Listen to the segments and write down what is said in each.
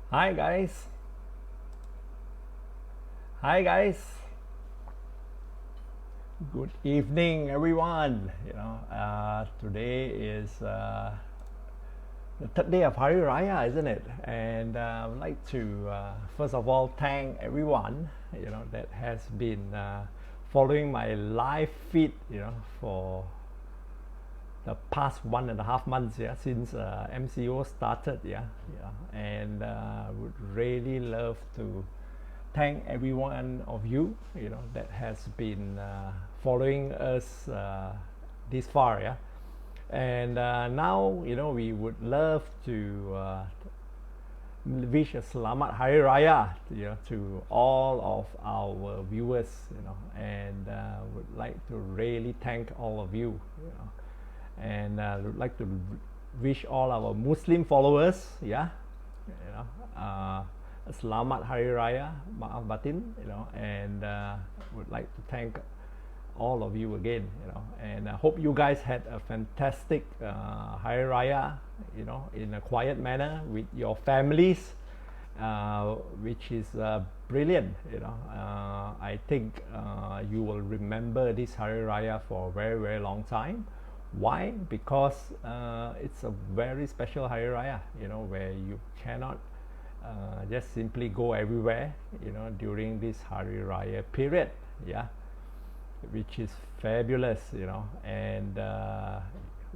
Hi guys. Hi guys. Good evening, everyone. Today is the third day of Hari Raya, isn't it? And I would like to first of all thank everyone, that has been following my live feed, for the past 1.5 months, since MCO started, and would really love to thank every one of you, that has been following us this far, and now, we would love to wish a Selamat Hari Raya, to all of our viewers, and would like to really thank all of you, and would like to wish all our Muslim followers, Selamat Hari Raya, Maaf Batin, and would like to thank all of you again, and I hope you guys had a fantastic Hari Raya, in a quiet manner with your families, which is brilliant, I think you will remember this Hari Raya for a very, very long time. Why? Because it's a very special Hari Raya, where you cannot just simply go everywhere, during this Hari Raya period, which is fabulous, and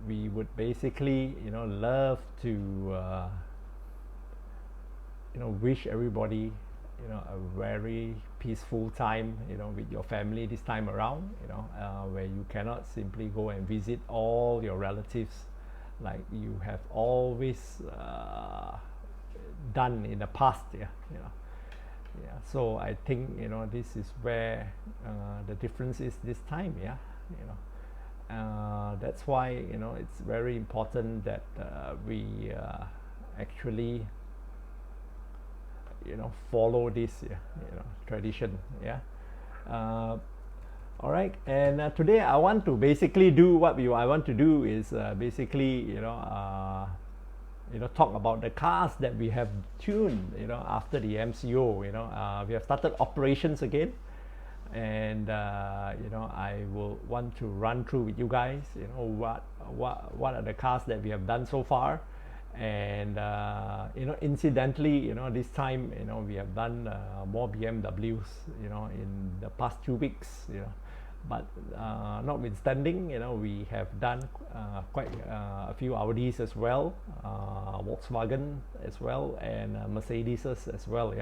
we would basically, love to, wish everybody, a very peaceful time, with your family this time around, where you cannot simply go and visit all your relatives like you have always done in the past, so I think, this is where the difference is this time, that's why, it's very important that we actually, follow this, tradition, all right. And today I want to basically do what I want to do is basically, talk about the cars that we have tuned, after the MCO. We have started operations again, and I will want to run through with you guys, what are the cars that we have done so far, and incidentally, this time, we have done more BMWs, in the past 2 weeks, but notwithstanding, we have done quite a few Audis as well, Volkswagen as well, and Mercedes as well,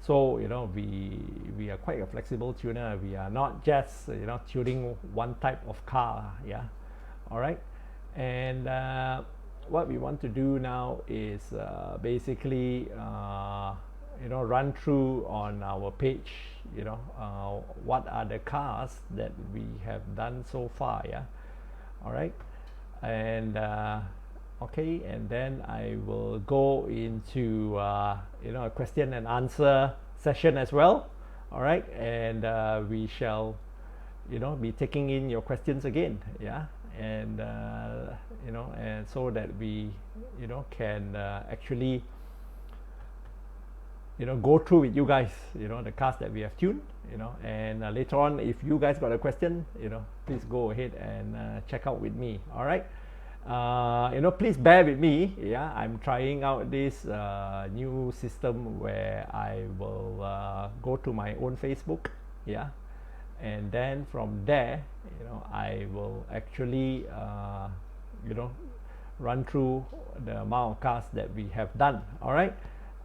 so we are quite a flexible tuner. We are not just tuning one type of car, all right. And what we want to do now is basically run through on our page, what are the cars that we have done so far, all right. And okay, and then I will go into a question and answer session as well, all right. And we shall be taking in your questions again, and and so that we can actually go through with you guys, the cars that we have tuned, and later on, if you guys got a question, please go ahead and check out with me, all right. Please bear with me, I'm trying out this new system where I will go to my own Facebook, and then from there, I will actually run through the amount of cars that we have done, all right.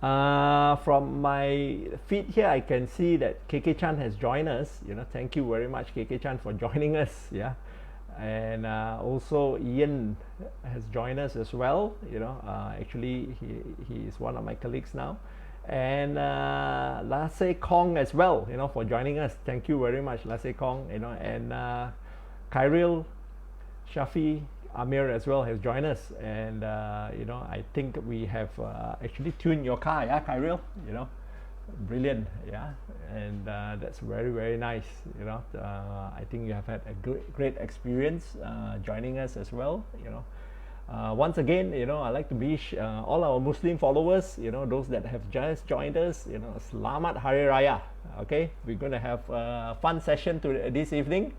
From my feed here, I can see that KK Chan has joined us. Thank you very much, KK Chan, for joining us. And also Ian has joined us as well. Actually, he is one of my colleagues now. And Lasse Kong as well, for joining us. Thank you very much, Lasse Kong. And Kyril, Shafi, Amir as well has joined us, and I think we have actually tuned your car, Kyril, brilliant, and that's very, very nice, I think you have had a great experience joining us as well, Once again, you know, I like to wish all our Muslim followers, you know, those that have just joined us, you know, Selamat Hari Raya. Okay, we're going to have a fun session this evening.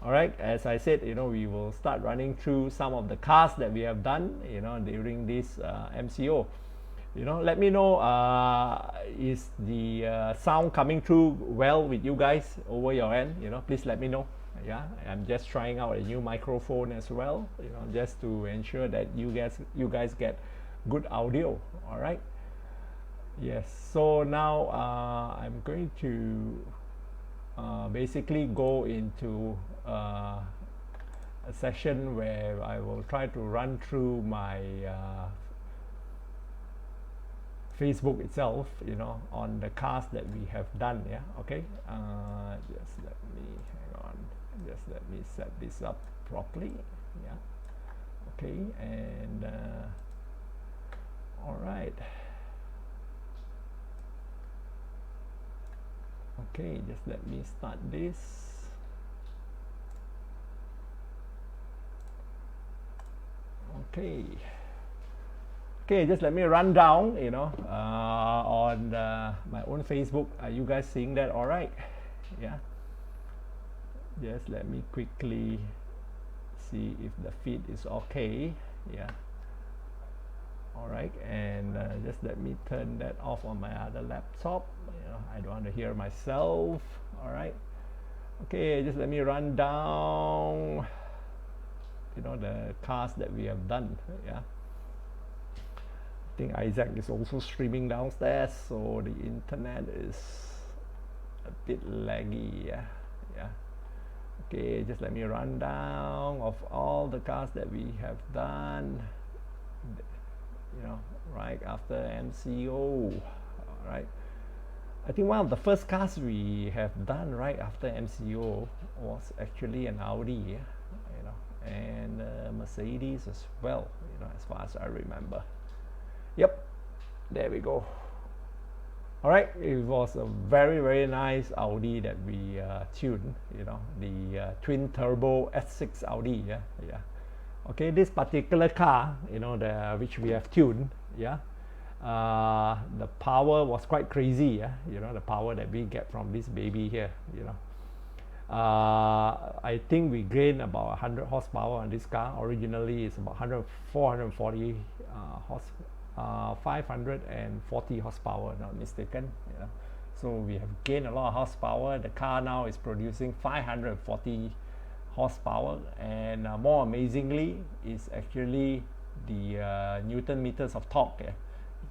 All right, as I said, you know, we will start running through some of the cars that we have done, you know, during this MCO. You know, let me know, is the sound coming through well with you guys over your end? You know, please let me know. Yeah, I'm just trying out a new microphone as well, you know, just to ensure that you guys get good audio. All right. Yes, so now I'm going to basically go into a session where I will try to run through my Facebook itself, you know, on the cars that we have done. Yeah, okay. Just let me hang on. Just let me set this up properly. Yeah. Okay, and all right. Okay, just let me start this. Okay. Okay, just let me run down, you know, on my own Facebook. Are you guys seeing that all right? Yeah. Just let me quickly see if the feed is okay. Yeah. All right, and just let me turn that off on my other laptop. You know, I don't want to hear myself. All right. Okay, just let me run down, you know, the cars that we have done. Yeah. I think Isaac is also streaming downstairs, so the internet is a bit laggy. Yeah. Yeah. Okay, just let me run down of all the cars that we have done, you know, right after MCO. All right, I think one of the first cars we have done right after MCO was actually an Audi, you know, and Mercedes as well, you know, as far as I remember. Yep, there we go. All right, it was a very nice Audi that we tuned, you know, the twin turbo S6 Audi. Yeah. Okay, this particular car, you know, which we have tuned. Yeah, the power was quite crazy. Yeah, you know, the power that we get from this baby here. You know, I think we gained about 100 horsepower on this car. Originally, it's about 440 horsepower. 540 horsepower, not mistaken. You know, so we have gained a lot of horsepower. The car now is producing 540 horsepower, and more amazingly is actually the Newton meters of torque. Yeah?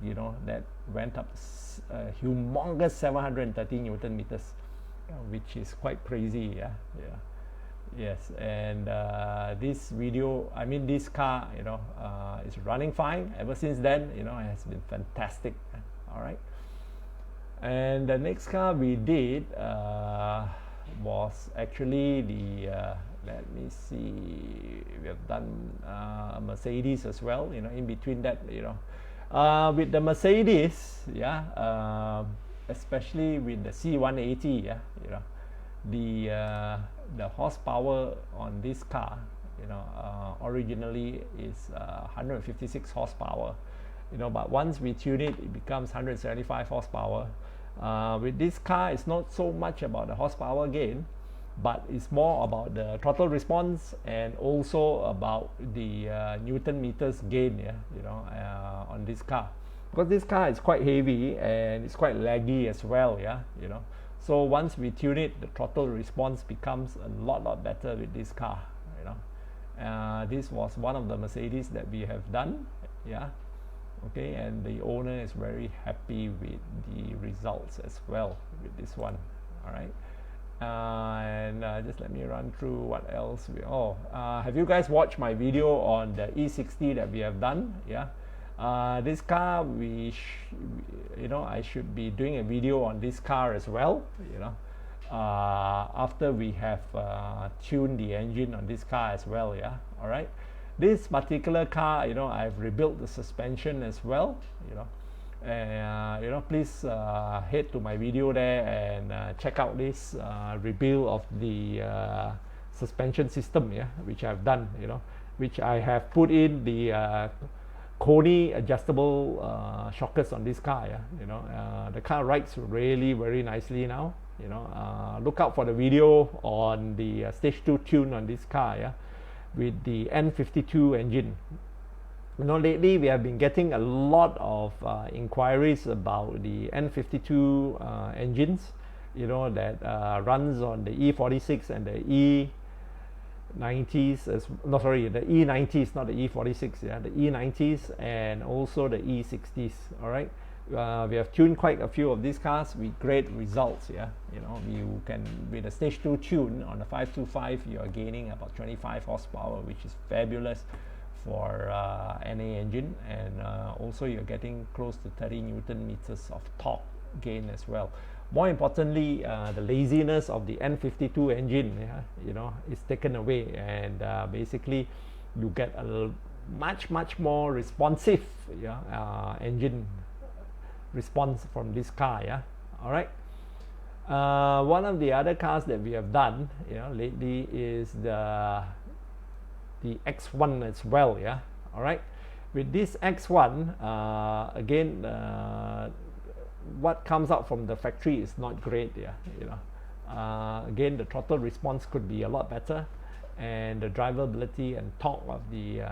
You know, that went up humongous 730 Newton meters, which is quite crazy. Yeah. Yes, and this car, you know, is running fine ever since then. You know, it has been fantastic. All right, and the next car we did was actually the let me see, we have done Mercedes as well. You know, in between that, you know, with the Mercedes, yeah, especially with the C180, yeah, you know, the horsepower on this car, you know, originally is 156 horsepower, you know, but once we tune it, it becomes 175 horsepower. With this car, it's not so much about the horsepower gain, but it's more about the throttle response and also about the Newton meters gain. Yeah, you know, on this car, because this car is quite heavy and it's quite laggy as well. Yeah, you know. So once we tune it, the throttle response becomes a lot better with this car. You know, this was one of the Mercedes that we have done. Yeah, okay, and the owner is very happy with the results as well with this one. All right, and just let me run through what else have you guys watched my video on the E60 that we have done? Yeah. This car, you know, I should be doing a video on this car as well, you know, after we have tuned the engine on this car as well. Yeah, all right. This particular car, you know, I've rebuilt the suspension as well, you know, and you know, please head to my video there and check out this rebuild of the suspension system, yeah, which I've done, you know. which I have put in the Koni adjustable shockers on this car. Yeah, you know, the car rides really very nicely now. You know, look out for the video on the stage 2 tune on this car. Yeah, with the N52 engine. You know, lately we have been getting a lot of inquiries about the N52 engines, you know, that runs on the E46 and the E90s, no, sorry, the E90s, not the E46, yeah, the E90s and also the E60s. All right, we have tuned quite a few of these cars with great results. Yeah, you know, you can, with a stage 2 tune on the 525, you are gaining about 25 horsepower, which is fabulous for NA engine, and also you're getting close to 30 Newton meters of torque gain as well. More importantly, the laziness of the N52 engine, yeah, you know, is taken away, and basically you get a much more responsive, yeah, engine response from this car. Yeah, all right. One of the other cars that we have done, you know, lately is the X1 as well. Yeah, all right. With this X1, again, what comes out from the factory is not great. Yeah, you know, again, the throttle response could be a lot better, and the drivability and torque of the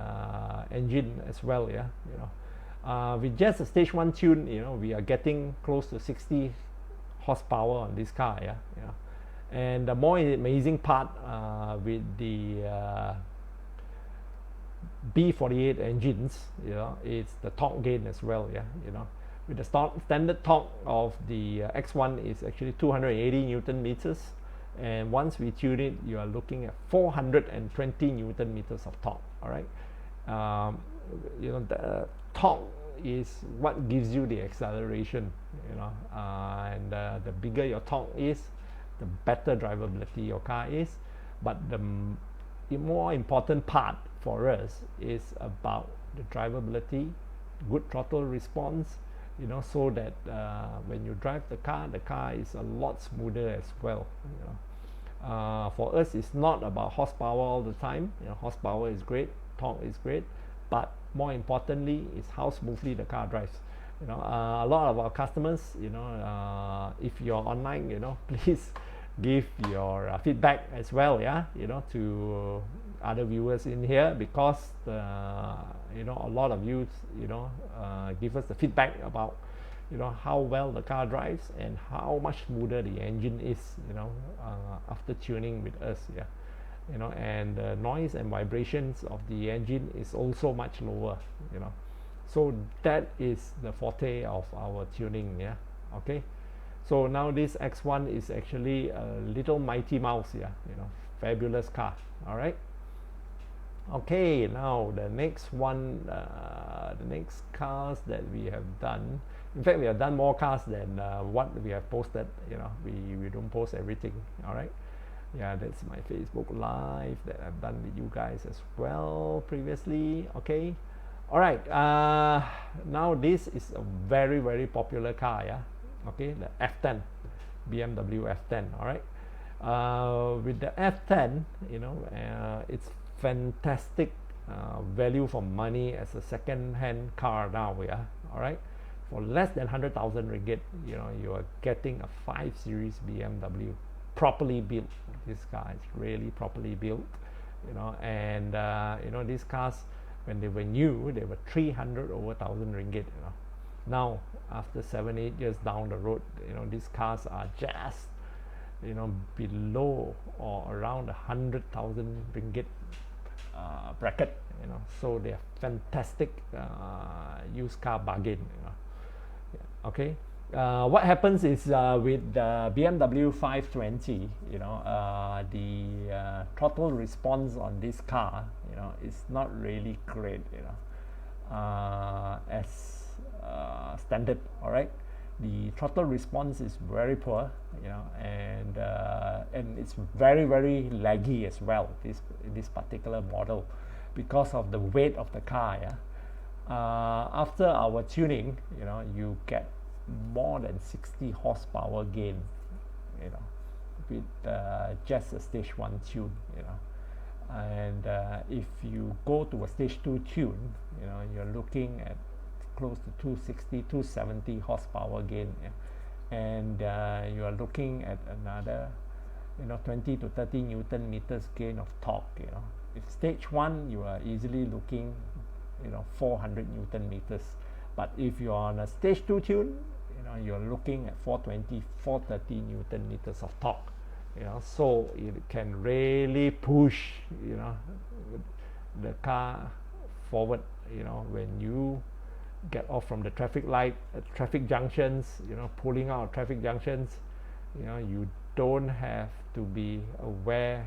engine as well. Yeah, you know, with just a stage 1 tune, you know, we are getting close to 60 horsepower on this car. Yeah, you know, and the more amazing part with the B48 engines, you know, it's the torque gain as well. Yeah, you know, with the standard torque of the X1 is actually 280 Newton meters, and once we tune it, you are looking at 420 Newton meters of torque. All right, you know, the torque is what gives you the acceleration. You know, and the bigger your torque is, the better drivability your car is. But the more important part for us is about the drivability, good throttle response, you know, so that when you drive the car is a lot smoother as well. You know, for us, it's not about horsepower all the time. You know, horsepower is great, torque is great, but more importantly is how smoothly the car drives. You know, a lot of our customers, you know, if you're online, you know, please give your feedback as well. Yeah, you know, to other viewers in here, because you know, a lot of you, you know, give us the feedback about, you know, how well the car drives and how much smoother the engine is, you know, after tuning with us. Yeah, you know, and the noise and vibrations of the engine is also much lower. You know, so that is the forte of our tuning. Yeah, okay. So now this X1 is actually a little mighty mouse. Yeah, you know, fabulous car. All right. Okay, now the next one, the next cars that we have done. In fact, we have done more cars than what we have posted. You know, we don't post everything. All right. Yeah, that's my Facebook Live that I've done with you guys as well previously. Okay. All right. Now this is a very popular car. Yeah. Okay, the F10, BMW F10. All right. With the F10, you know, it's fantastic value for money as a second-hand car now. Yeah, all right, for less than 100,000 ringgit, you know, you are getting a 5 Series BMW, properly built. This car is really properly built, you know, and you know, these cars, when they were new, they were 300 over 1,000 ringgit. You know, now after 7-8 years down the road, you know, these cars are just, you know, below or around 100,000 ringgit bracket. You know, so they are fantastic used car bargain. You know, yeah. Okay. What happens is with the BMW 520, you know, the throttle response on this car, you know, is not really great. You know, as standard. All right, the throttle response is very poor, you know, and it's very laggy as well, this particular model, because of the weight of the car. Yeah, after our tuning, you know, you get more than 60 horsepower gain, you know, with just a stage 1 tune. You know, and if you go to a stage 2 tune, you know, you're looking at close to 260, 270 horsepower gain, yeah? And you are looking at another, you know, 20 to 30 Newton meters gain of torque. You know, if stage 1, you are easily looking, you know, 400 Newton meters, but if you're on a stage 2 tune, you know, you're looking at 420, 430 Newton meters of torque. You know, so it can really push, you know, the car forward. You know, when you get off from the traffic light, traffic junctions, you know, pulling out of traffic junctions, you know, you don't have to be aware,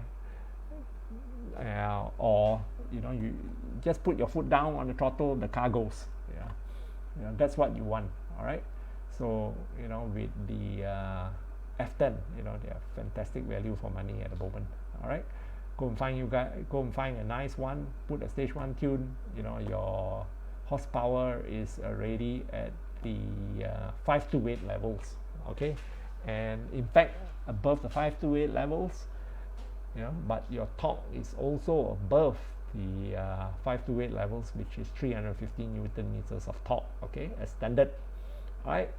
or you know, you just put your foot down on the throttle, the car goes. Yeah, you know, that's what you want. All right. So you know, with the F10, you know, they are fantastic value for money at the moment. All right, go and find a nice one, put a stage 1 tune. You know, your horsepower is already at the 528 levels. Okay, and in fact above the 528 levels, you know, but your torque is also above the 528 levels, which is 350 Newton meters of torque. Okay, as standard. All right.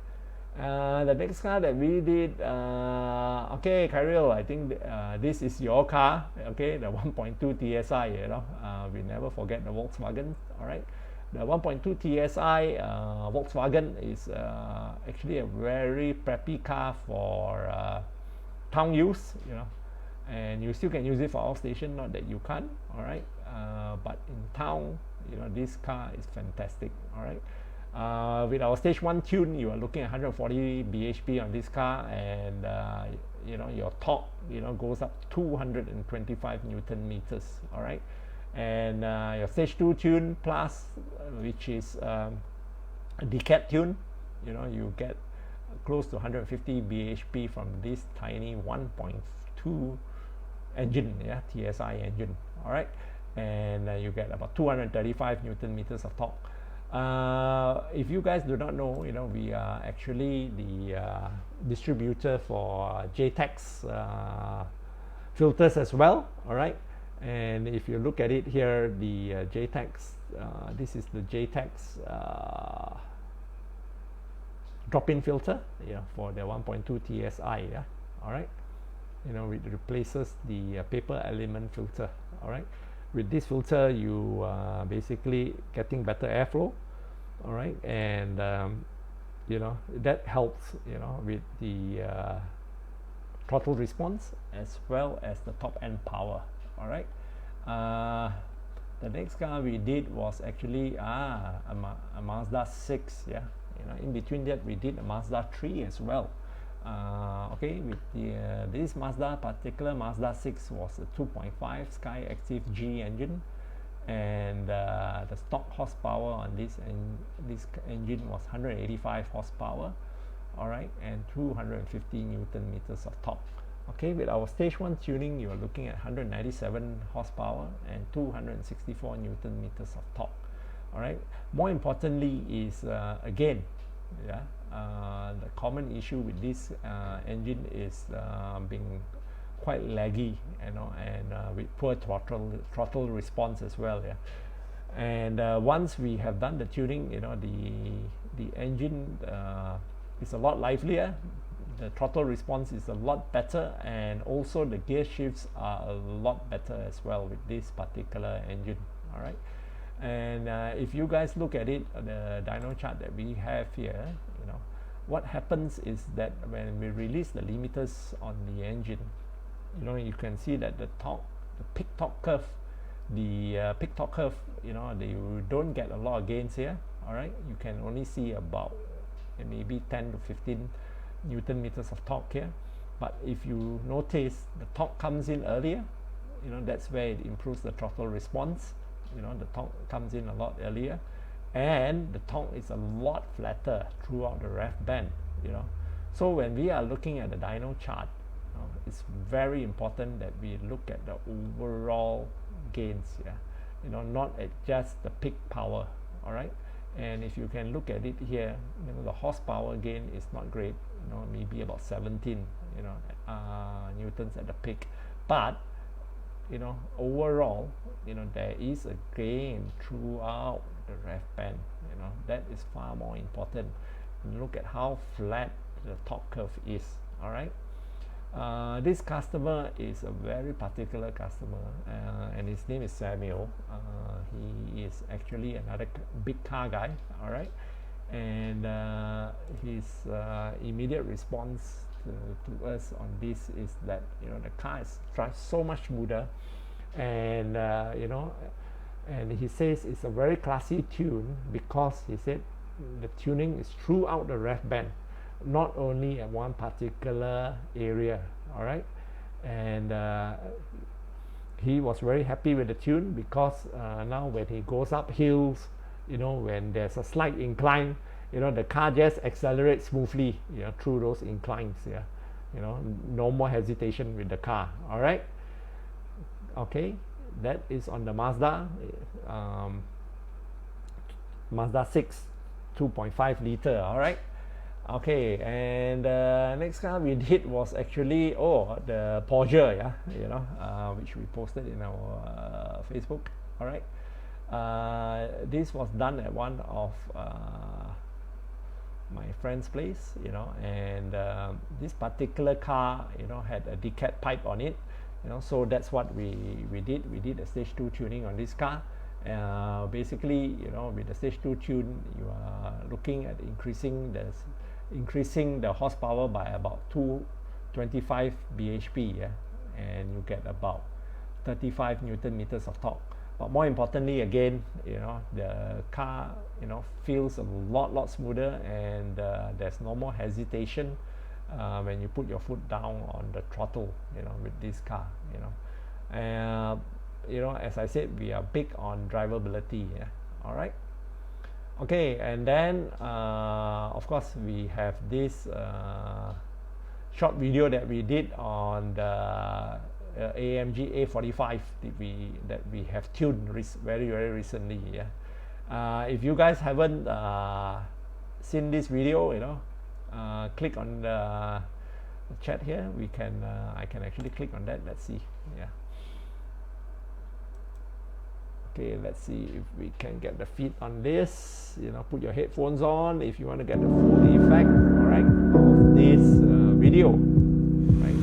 The next car that we did, okay, Kyril, I think this is your car, okay, the 1.2 TSI, you know, we never forget the Volkswagen. All right, the 1.2 TSI Volkswagen is actually a very preppy car for town use, you know, and you still can use it for outstation, not that you can't. All right, but in town, you know, this car is fantastic. All right. With our stage 1 tune, you are looking at 140 bhp on this car, and you know, your torque, you know, goes up 225 Newton meters. All right, and your stage 2 tune plus, which is a decad tune, you know, you get close to 150 bhp from this tiny 1.2 engine, yeah, TSI engine. All right, and you get about 235 Newton meters of torque. If you guys do not know, you know, we are actually the distributor for JTEX filters as well. All right, and if you look at it here, the JTEX, this is the JTEX drop-in filter, yeah, for the 1.2 TSI. Yeah, all right, you know, it replaces the paper element filter. All right, with this filter, you basically getting better airflow. All right, and you know, that helps, you know, with the throttle response as well as the top end power. All right, the next car we did was actually a Mazda 6. Yeah, you know, in between that we did a Mazda 3 as well. Okay, with the this particular Mazda 6 was a 2.5 Sky Active G engine, and the stock horsepower on this engine was 185 horsepower. All right, and 250 Newton meters of torque. Okay, with our stage 1 tuning, you are looking at 197 horsepower and 264 Newton meters of torque. All right, more importantly is again, yeah, the common issue with this engine is being quite laggy, you know, and with poor throttle response as well. Yeah, and once we have done the tuning, you know, the engine is a lot livelier, the throttle response is a lot better, and also the gear shifts are a lot better as well with this particular engine. All right, and if you guys look at it, the dyno chart that we have here, you know, what happens is that when we release the limiters on the engine, you know, you can see that the peak torque curve, peak torque curve, you know, you don't get a lot of gains here. All right, you can only see about maybe 10 to 15 Newton meters of torque here, but if you notice, the torque comes in earlier, you know, that's where it improves the throttle response. You know, the torque comes in a lot earlier, and the torque is a lot flatter throughout the rev band, you know. So when we are looking at the dyno chart, it's very important that we look at the overall gains, yeah, you know, not at just the peak power. All right, and if you can look at it here, you know, the horsepower gain is not great, you know, maybe about 17, you know, newtons at the peak, but overall, there is a gain throughout the rev band. That is far more important. And look at how flat the top curve is. All right. This customer is a very particular customer, and his name is Samuel. He is actually another big car guy. All right. And his immediate response to us on this is that the car drives so much smoother, and and he says it's a very classy tune because he said the tuning is throughout the rev band, not only at one particular area. All right. And he was very happy with the tune because now when he goes up hills, when there's a slight incline, the car just accelerates smoothly, through those inclines. No more hesitation with the car. All right. Okay, that is on the Mazda Mazda 6 2.5 liter. All right. Okay, and next car we did was actually the Porsche, which we posted in our Facebook. All right. This was done at one of my friend's place, and this particular car, had a decad pipe on it, so that's what we did. We did a stage 2 tuning on this car. Basically, with the stage 2 tune, you are looking at increasing the horsepower by about 225 bhp, and you get about 35 newton meters of torque. But more importantly, again, the car feels a lot smoother, and there's no more hesitation when you put your foot down on the throttle, with this car. As I said, we are big on drivability. All right. Okay, and then of course we have this short video that we did on the AMG A45 that we have tuned very recently. If you guys haven't seen this video, click on the chat here. I can actually click on that. Let's see. Okay, let's see if we can get the feed on this. Put your headphones on if you want to get the full effect, all right, of this video. Right,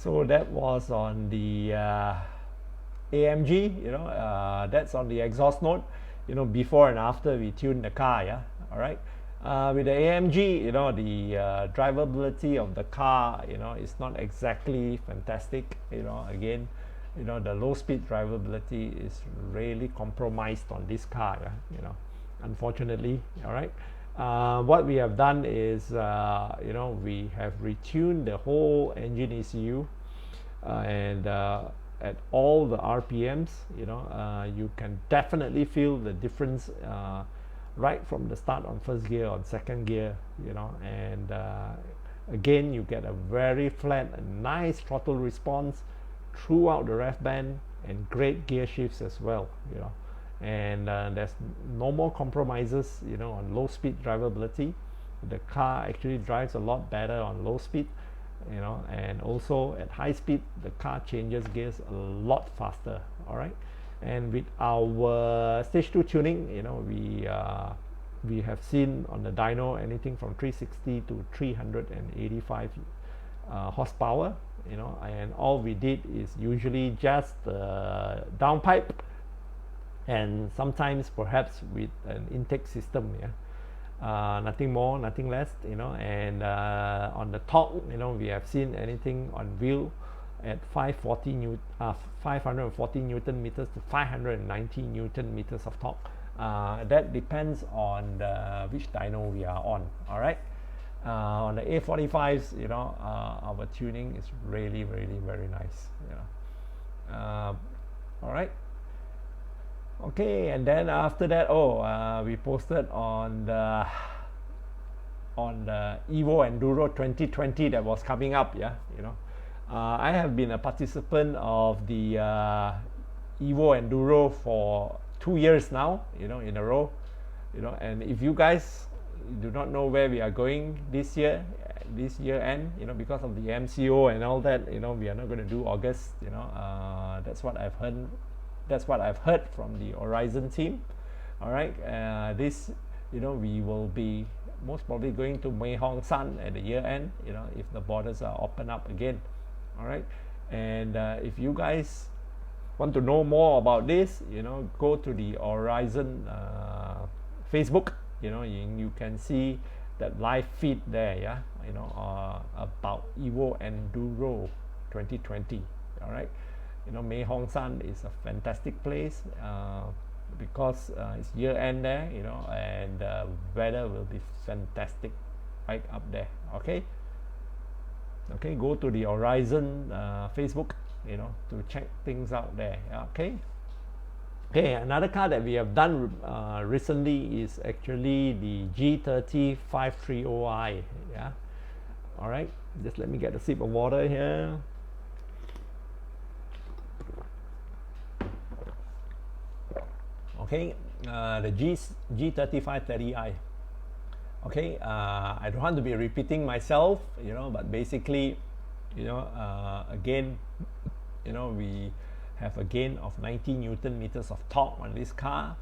So that was on the AMG. That's on the exhaust note, before and after we tuned the car. All right. With the AMG, the drivability of the car, is not exactly fantastic. Again, the low speed drivability is really compromised on this car. Unfortunately. All right. What we have done is, we have retuned the whole engine ECU, and at all the RPMs, you can definitely feel the difference right from the start on first gear, on second gear, and again, you get a very flat and nice throttle response throughout the rev band, and great gear shifts as well, and there's no more compromises, on low speed drivability. The car actually drives a lot better on low speed, and also at high speed the car changes gears a lot faster. All right. And with our stage 2 tuning, you know, we have seen on the dyno anything from 360 to 385 horsepower, you know, and all we did is usually just downpipe and sometimes perhaps with an intake system, yeah, nothing more, nothing less, you know. And on the torque, you know, we have seen anything on wheel at 540 newton meters to 590 newton meters of torque. That depends on which dyno we are on. All right. On the A45s, you know, our tuning is really very nice, you know. All right. Okay, and then after that, we posted on the Evo Enduro 2020 that was coming up. Yeah, you know, I have been a participant of the Evo Enduro for 2 years now, you know, in a row, you know. And if you guys do not know where we are going this year end, you know, because of the MCO and all that, you know, we are not going to do August, you know. That's what I've heard from the Horizon team. All right, this, you know, we will be most probably going to Mei Hong San at the year end, you know, if the borders are open up again. All right, and if you guys want to know more about this, you know, go to the Horizon Facebook. You know, you can see that live feed there, yeah, you know, about Evo Enduro 2020. All right, you know, Mei Hong San is a fantastic place because it's year end there, you know, and the weather will be fantastic right up there. Okay, go to the Horizon Facebook, you know, to check things out there. Okay. Okay, another car that we have done recently is actually the G30 530i. Yeah. All right, just let me get a sip of water here. Okay, the G30 530i. Okay, I don't want to be repeating myself, you know, but basically, you know, again, you know, we have a gain of 90 newton meters of torque on this car,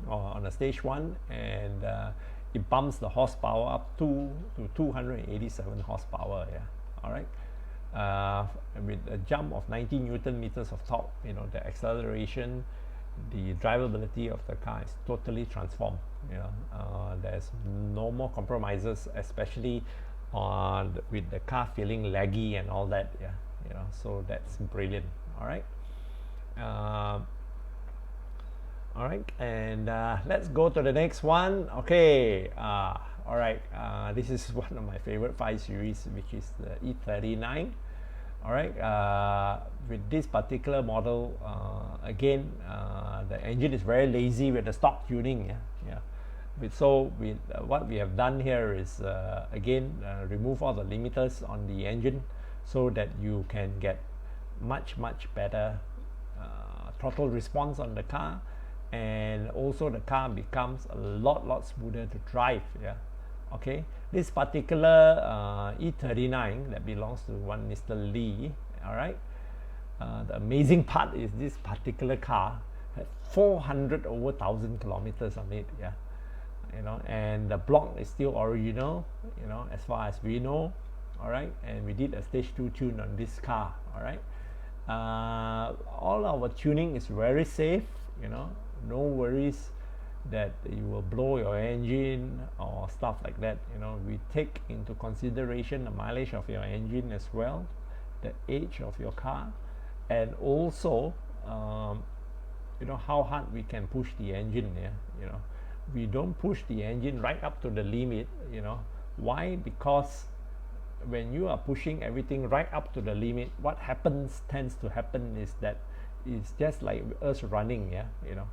or on a stage 1, and it bumps the horsepower up to 287 horsepower. Yeah, all right. With a jump of 90 newton meters of torque, you know, the acceleration, the drivability of the car is totally transformed. You know, there's no more compromises, especially with the car feeling laggy and all that. Yeah, you know, so that's brilliant. All right. All right, and let's go to the next one. Okay, all right, this is one of my favorite 5 Series, which is the E39. All right, with this particular model, again, the engine is very lazy with the stock tuning. What we have done here is again remove all the limiters on the engine so that you can get much better throttle response on the car, and also the car becomes a lot smoother to drive. Yeah, okay, this particular E39 that belongs to one Mr. Lee. All right, the amazing part is this particular car had 400,000 kilometers on it. Yeah, you know, and the block is still original, you know, as far as we know. All right, and we did a stage 2 tune on this car. All right, all our tuning is very safe, you know, no worries that you will blow your engine or stuff like that. You know, we take into consideration the mileage of your engine as well, the age of your car, and also you know, how hard we can push the engine. Yeah, you know, we don't push the engine right up to the limit. You know, why? Because when you are pushing everything right up to the limit, what tends to happen is that it's just like us running. Yeah, you know,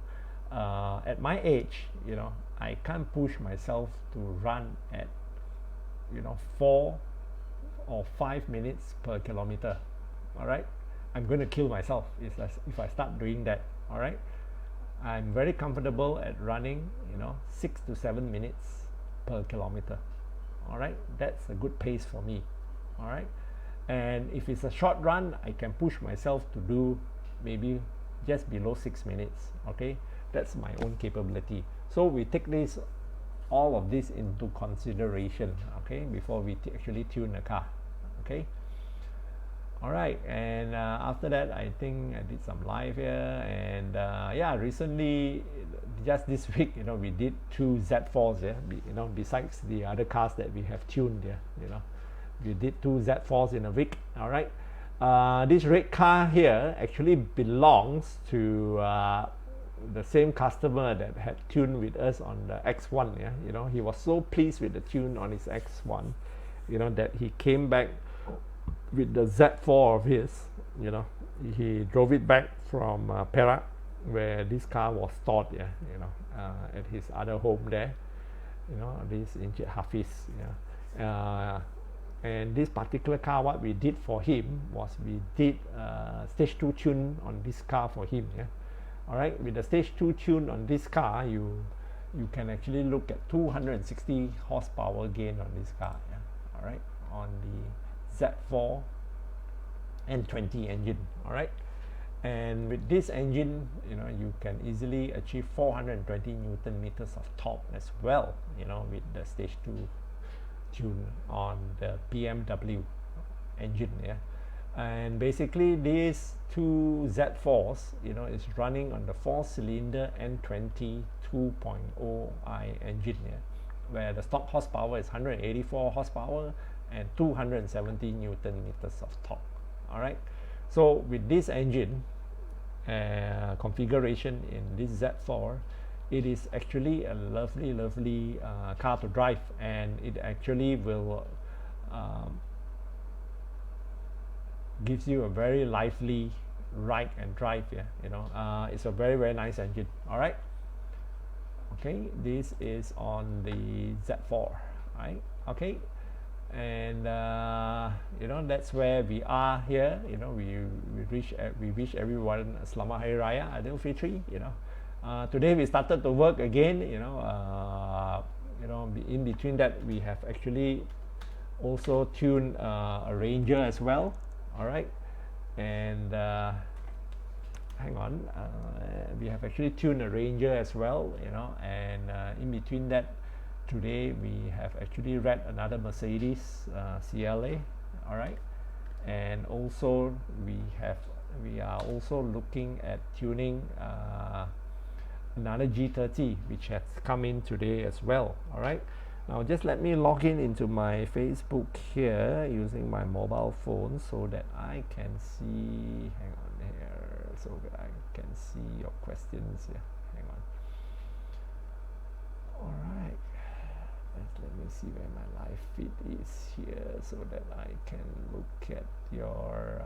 at my age, you know, I can't push myself to run at, you know, 4 or 5 minutes per kilometer. All right, I'm going to kill myself if I start doing that. All right, I'm very comfortable at running, you know, 6 to 7 minutes per kilometer. All right, that's a good pace for me. All right, and if it's a short run, I can push myself to do maybe just below 6 minutes. Okay, that's my own capability. So we take this, all of this into consideration, okay, before we actually tune the car. Okay, all right. And after that, I think I did some live here, and yeah, recently, just this week, you know, we did 2 Z4s, yeah, you know, besides the other cars that we have tuned, yeah, you know, we did 2 Z4s in a week. All right. This red car here actually belongs to the same customer that had tuned with us on the X1. Yeah, you know, he was so pleased with the tune on his X1, you know, that he came back with the Z4 of his. You know, he drove it back from Perak, where this car was stored. Yeah, you know, at his other home there. You know, this Encik Hafiz. Yeah. And this particular car, what we did for him was we did stage 2 tune on this car for him. Yeah, all right. With the stage 2 tune on this car, you can actually look at 260 horsepower gain on this car. Yeah, all right, on the Z4 N20 engine. All right, and with this engine, you know, you can easily achieve 420 Newton meters of torque as well. You know, with the stage 2 tune on the BMW engine. Yeah, and basically these 2 Z4s, you know, is running on the 4-cylinder N20 2.0i engine. Yeah, where the stock horsepower is 184 horsepower and 270 Newton meters of torque. All right, so with this engine configuration in this Z4, it is actually a lovely car to drive, and it actually will gives you a very lively ride and drive. Yeah, you know, it's a very nice engine. All right, okay, this is on the Z4, right? Okay, and you know, that's where we are here. You know, we wish everyone Selamat Hari Raya Aidil Fitri. You know, today we started to work again. You know, in between that, we have actually also tuned a Ranger as well. All right, and hang on, we have actually tuned a Ranger as well. You know, and in between that, today we have actually read another Mercedes CLA. All right, and also we are also looking at tuning another G30, which has come in today as well. All right, now just let me log in into my Facebook here using my mobile phone so that I can see, hang on here, so that I can see your questions here. Hang on. All right, let me see where my live feed is here so that I can look at your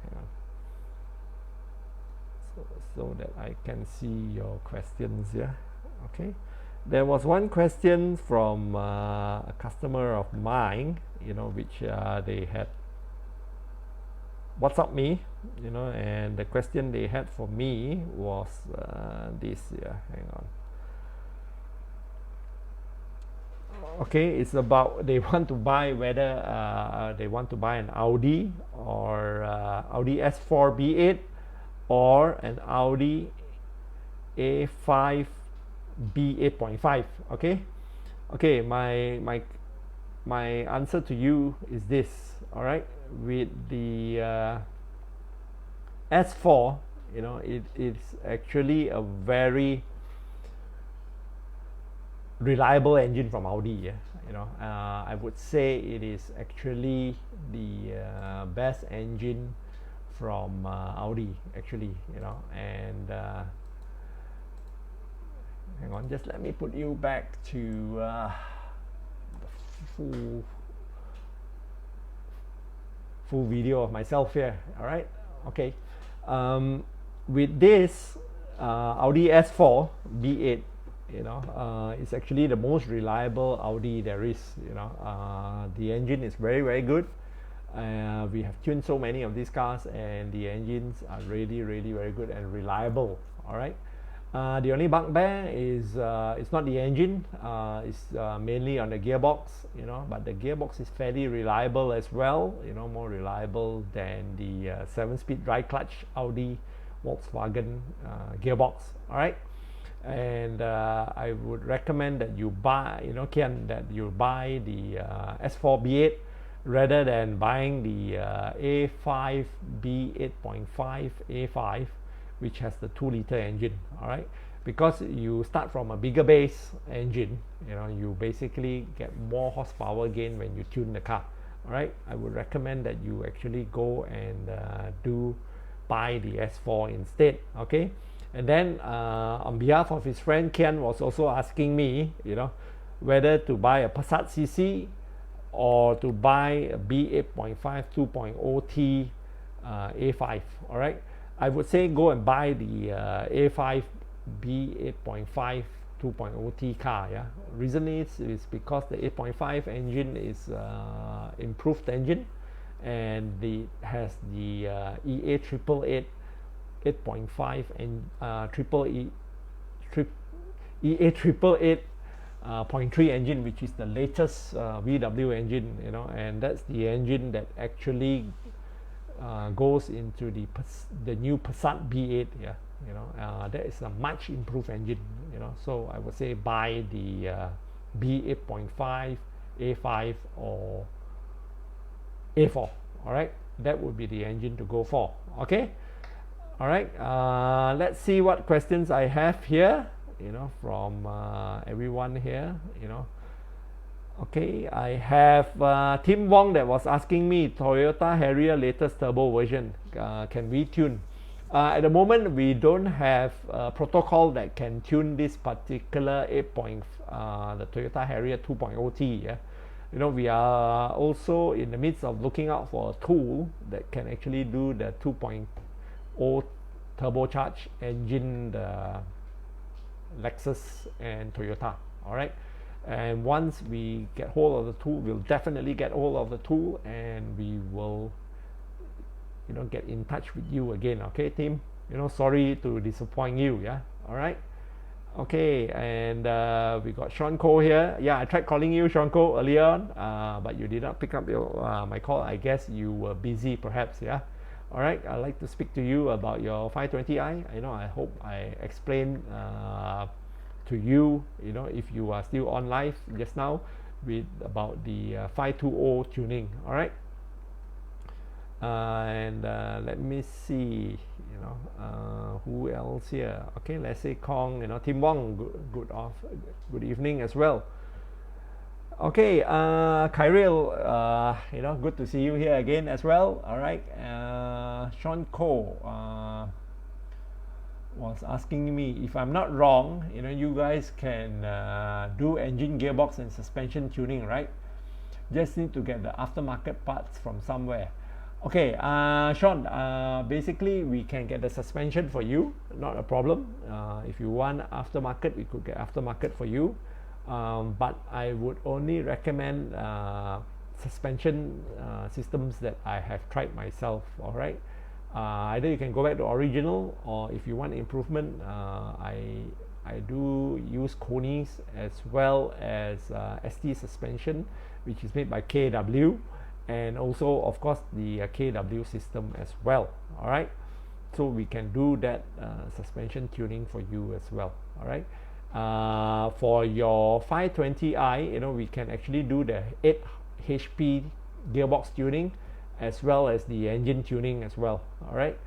hang on. So that I can see your questions here. Okay, there was one question from a customer of mine, you know, which they had WhatsApp me, you know, and the question they had for me was this. Yeah, hang on. Okay, it's about they want to buy whether they want to buy an Audi or Audi S4 B8 or an Audi A5 B8.5. Okay, my answer to you is this. All right, with the S4, you know, it's actually a very reliable engine from Audi. Yeah, you know, I would say it is actually the best engine from Audi, actually, you know. And hang on, just let me put you back to the full video of myself here. All right, okay. With this Audi S4 B8, you know, it's actually the most reliable Audi there is. You know, the engine is very good. We have tuned so many of these cars, and the engines are really very good and reliable. All right, The only bugbear is it's not the engine, it's mainly on the gearbox, you know, but the gearbox is fairly reliable as well, you know, more reliable than the 7-speed dry clutch Audi Volkswagen gearbox. All right, and I would recommend that you buy, you know, Kian, that you buy the S4 B8 rather than buying the A5 B8.5 A5, which has the 2-liter engine. All right, because you start from a bigger base engine, you know, you basically get more horsepower gain when you tune the car. All right, I would recommend that you actually go and buy the S4 instead. Okay, and then on behalf of his friend, Kian was also asking me, you know, whether to buy a Passat CC or to buy a B8.5 2.0T A5. All right, I would say go and buy the A5 B8.5 2.0T car. Yeah, reason is because the 8.5 engine is improved engine, and it has the EA 888 8.5 and EA 888 0.3 engine, which is the latest VW engine, you know, and that's the engine that actually goes into the new Passat B8. Yeah, you know, that is a much improved engine, you know, so I would say buy the B8.5 A5 or A4. All right, that would be the engine to go for. Okay, all right, let's see what questions I have here, you know, from everyone here, you know. Okay, I have Tim Wong that was asking me Toyota Harrier latest turbo version, can we tune? At the moment we don't have a protocol that can tune this particular the Toyota Harrier 2.0T. Yeah, you know, we are also in the midst of looking out for a tool that can actually do the 2.0 turbocharged engine, the Lexus and Toyota. All right, and once we get hold of the tool, we'll definitely get hold of the tool, and we will, you know, get in touch with you again. Okay, Tim, you know, sorry to disappoint you. Yeah, all right, okay. And we got Sean Cole here. Yeah, I tried calling you, Sean Cole, earlier on, but you did not pick up my call. I guess you were busy perhaps. Yeah, all right, I'd like to speak to you about your 520i. You know, I hope I explained to you, you know, if you are still on live just now, with about the 520 tuning. All right, and let me see, you know, who else here. Okay, let's say Kong, you know, Tim Wong, good evening as well. Okay, Kyril, you know, good to see you here again as well. All right, Sean Cole was asking me, if I'm not wrong, you know, you guys can do engine, gearbox and suspension tuning, right? Just need to get the aftermarket parts from somewhere. Okay, Sean, basically we can get the suspension for you, not a problem. If you want aftermarket, we could get aftermarket for you, but I would only recommend suspension systems that I have tried myself. All right, either you can go back to original, or if you want improvement, I do use Koni's as well as ST suspension, which is made by KW, and also of course the KW system as well. All right, so we can do that suspension tuning for you as well. All right, for your 520i, you know, we can actually do the 8 HP gearbox tuning as well as the engine tuning as well. All right,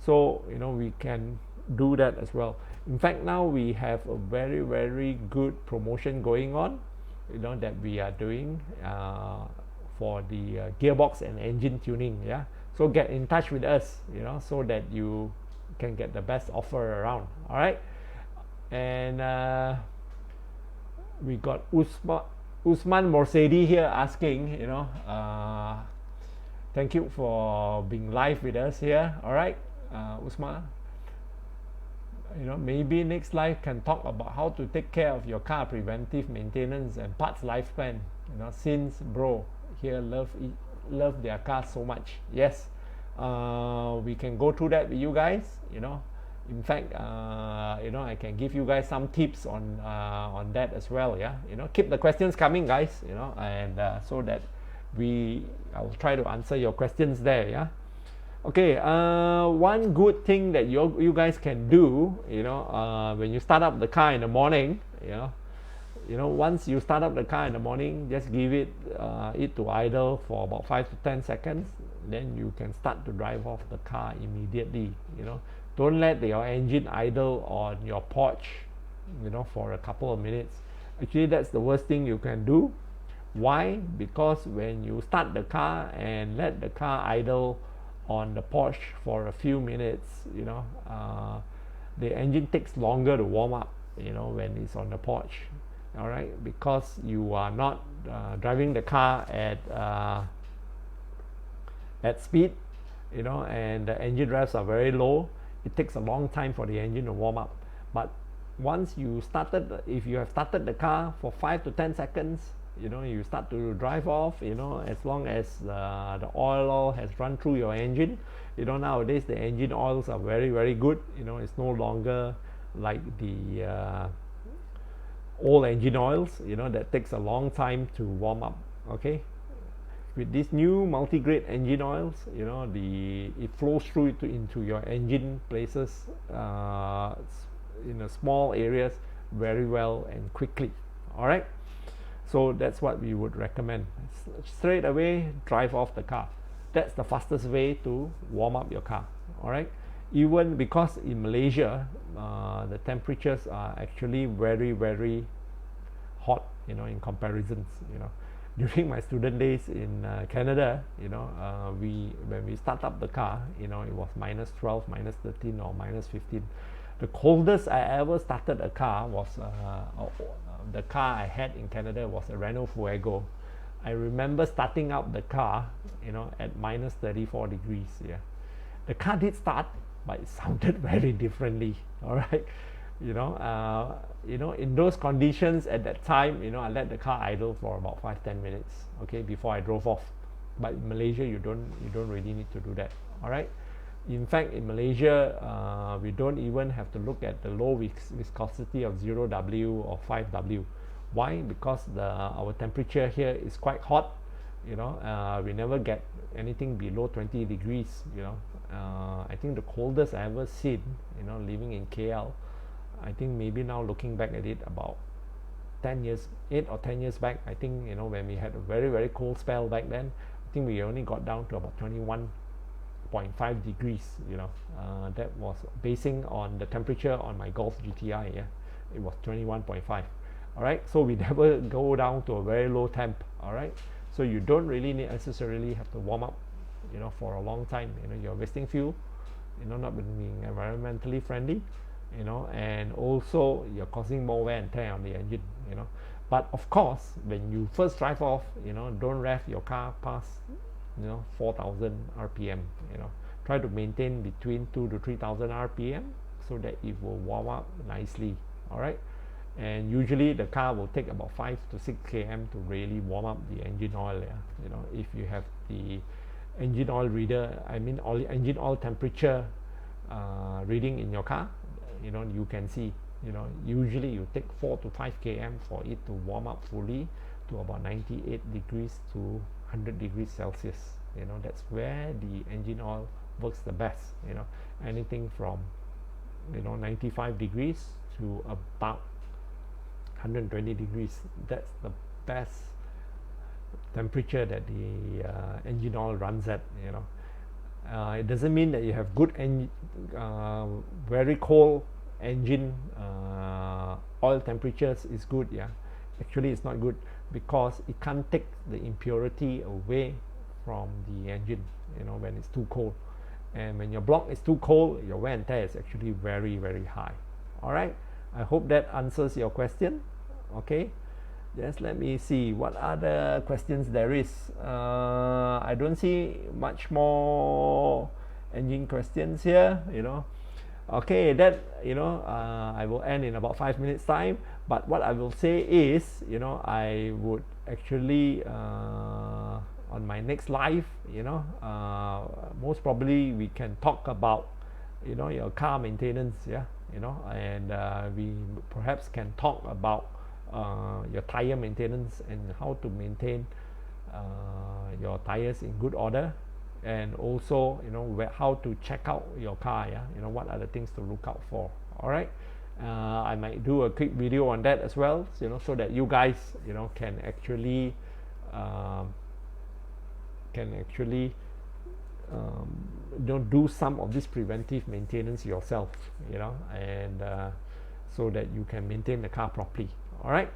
so you know, we can do that as well. In fact, now we have a very good promotion going on, you know, that we are doing for the gearbox and engine tuning. Yeah, so get in touch with us, you know, so that you can get the best offer around. All right, and we got Usman Morsedi here asking, you know, thank you for being live with us here. All right, Usman, you know, maybe next live can talk about how to take care of your car preventive maintenance and parts lifespan, you know, since bro here love their cars so much. Yes, we can go through that with you guys, you know, In fact, you know, I can give you guys some tips on that as well. Yeah, you know, keep the questions coming, guys. You know, and so that I'll try to answer your questions there. Yeah. Okay. One good thing that you guys can do, you know, when you start up the car in the morning, once you start up the car in the morning, just give it to idle for about 5 to 10 seconds. Then you can start to drive off the car immediately. You know, don't let your engine idle on your porch, you know, for a couple of minutes. Actually, that's the worst thing you can do. Why? Because when you start the car and let the car idle on the porch for a few minutes, you know, the engine takes longer to warm up, you know, when it's on the porch. All right, because you are not driving the car at speed, you know, and the engine revs are very low. It takes a long time for the engine to warm up. But once you if you have started the car for 5 to 10 seconds, you know, you start to drive off, you know, as long as the oil has run through your engine. You know, nowadays the engine oils are very, very good. You know, it's no longer like the old engine oils, you know, that takes a long time to warm up. Okay, with these new multi-grade engine oils, you know, it flows through into your engine places in a small areas very well and quickly. All right, so that's what we would recommend. Straight away drive off the car. That's the fastest way to warm up your car. All right, even because in Malaysia the temperatures are actually very, very hot, you know, in comparisons. You know, during my student days in Canada, you know, when we start up the car, you know, it was -12, -13 or -15. The coldest I ever started a car was the car I had in Canada was a Renault Fuego. I remember starting up the car, you know, at -34 degrees. Yeah, the car did start, but it sounded very differently. All right, you know, in those conditions at that time, you know, I let the car idle for about 5-10 minutes, okay, before I drove off. But in Malaysia, you don't really need to do that. All right. In fact, in Malaysia, we don't even have to look at the low viscosity of 0W or 5W. Why? Because our temperature here is quite hot. You know, we never get anything below 20 degrees. You know, I think the coldest I ever seen, you know, living in KL, I think maybe now looking back at it, about 8 or 10 years back, I think, you know, when we had a very, very cold spell back then, I think we only got down to about 21.5 degrees. You know, that was basing on the temperature on my Golf GTI. Yeah, it was 21.5. All right, so we never go down to a very low temp. All right, so you don't really necessarily have to warm up, you know, for a long time. You know, you're wasting fuel, you know, not being environmentally friendly, you know, and also you're causing more wear and tear on the engine, you know. But of course, when you first drive off, you know, don't rev your car past, you know, 4,000 RPM. You know, try to maintain between 2,000 to 3,000 RPM so that it will warm up nicely. All right, and usually the car will take about 5 to 6 km to really warm up the engine oil. Yeah, you know, if you have the engine oil reader, I mean engine oil temperature reading in your car, you know, you can see, you know, usually you take 4 to 5 km for it to warm up fully to about 98 degrees to 100 degrees Celsius. You know, that's where the engine oil works the best. You know, anything from, you know, 95 degrees to about 120 degrees, that's the best temperature that the engine oil runs at. You know, it doesn't mean that you have good very cold engine oil temperatures is good. Yeah, actually it's not good, because it can't take the impurity away from the engine, you know, when it's too cold. And when your block is too cold, your wear and tear is actually very, very high. All right, I hope that answers your question. Okay, just let me see what other questions there is. I don't see much more engine questions here, you know. Okay, that, you know, I will end in about 5 minutes time. But what I will say is, you know, I would actually on my next live, you know, most probably we can talk about you know, your car maintenance, yeah, you know, and we perhaps can talk about your tire maintenance and how to maintain your tires in good order, and also, you know, how to check out your car, yeah, you know, what are the things to look out for. All right, I might do a quick video on that as well, you know, so that you guys, you know, can actually um, you know, do some of this preventive maintenance yourself, you know, and so that you can maintain the car properly. All right,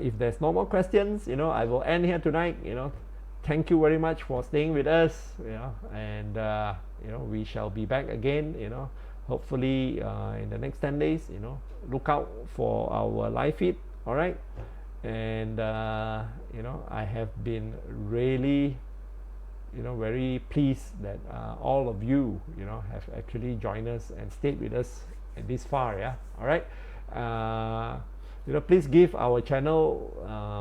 if there's no more questions, you know, I will end here tonight. You know, thank you very much for staying with us, you know, and you know, we shall be back again, you know, hopefully in the next 10 days. You know, look out for our live feed. All right, and you know, I have been really, you know, very pleased that all of you, you know, have actually joined us and stayed with us this far. Yeah, all right. You know, please give our channel,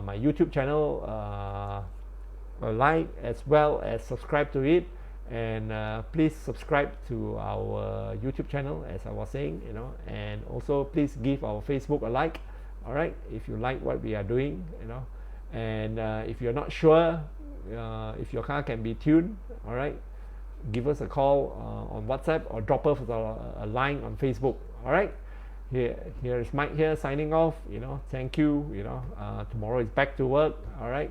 my YouTube channel, a like, as well as subscribe to it, and please subscribe to our YouTube channel, as I was saying, you know, and also please give our Facebook a like. All right, if you like what we are doing, you know, and if you're not sure if your car can be tuned, all right, give us a call on WhatsApp, or drop us a line on Facebook. All right, here is Mike here signing off. You know, thank you. You know, tomorrow is back to work. All right,